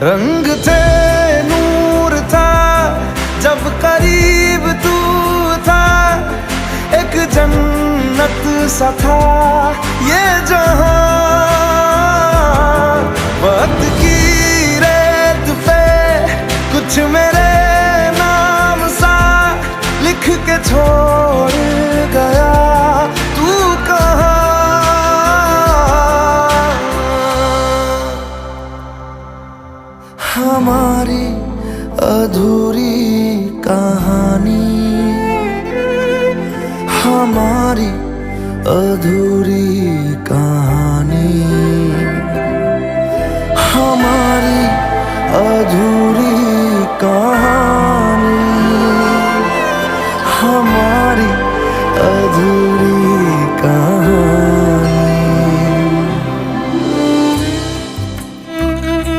रंग थे, नूर था, जब करीब तू था, एक जन्नत सा था ये जहां। वक्त की रेत पे कुछ मेरे नाम सा लिख के छोड़ गया, तू कहाँ? हमारी अधूरी कहानी, हमारी अधूरी कहानी, हमारी अधूरी